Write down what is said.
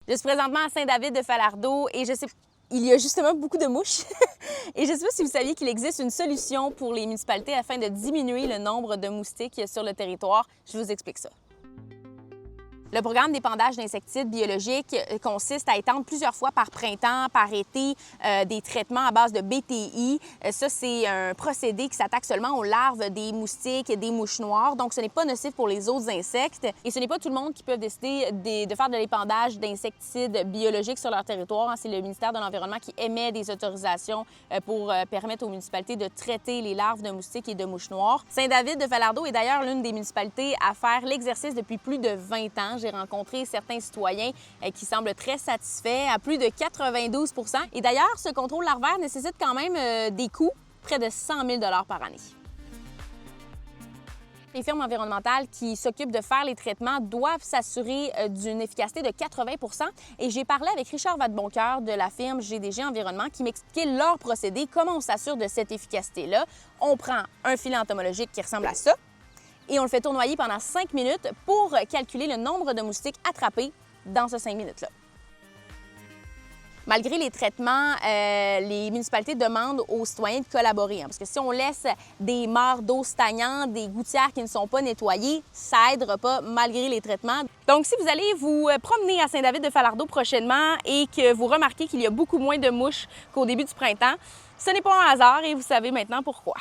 Je suis présentement à Saint-David-de-Falardeau et il y a justement beaucoup de mouches. Et je ne sais pas si vous saviez qu'il existe une solution pour les municipalités afin de diminuer le nombre de moustiques sur le territoire. Je vous explique ça. Le programme d'épandage d'insecticides biologiques consiste à étendre plusieurs fois par printemps, par été, des traitements à base de BTI. Ça, c'est un procédé qui s'attaque seulement aux larves des moustiques et des mouches noires. Donc, ce n'est pas nocif pour les autres insectes. Et ce n'est pas tout le monde qui peut décider de faire de l'épandage d'insecticides biologiques sur leur territoire. C'est le ministère de l'Environnement qui émet des autorisations pour permettre aux municipalités de traiter les larves de moustiques et de mouches noires. Saint-David-de-Falardeau est d'ailleurs l'une des municipalités à faire l'exercice depuis plus de 20 ans. J'ai rencontré certains citoyens qui semblent très satisfaits, à plus de 92 %. Et d'ailleurs, ce contrôle larvaire nécessite quand même des coûts, près de 100 000 $ par année. Les firmes environnementales qui s'occupent de faire les traitements doivent s'assurer d'une efficacité de 80 % et j'ai parlé avec Richard Vadeboncoeur de la firme GDG Environnement qui m'expliquait leur procédé, comment on s'assure de cette efficacité-là. On prend un filet entomologique qui ressemble à ça, et on le fait tournoyer pendant 5 minutes pour calculer le nombre de moustiques attrapés dans ces 5 minutes-là. Malgré les traitements, les municipalités demandent aux citoyens de collaborer, parce que si on laisse des mares d'eau stagnantes, des gouttières qui ne sont pas nettoyées, ça n'aidera pas malgré les traitements. Donc, si vous allez vous promener à Saint-David-de-Falardeau prochainement et que vous remarquez qu'il y a beaucoup moins de mouches qu'au début du printemps, ce n'est pas un hasard et vous savez maintenant pourquoi.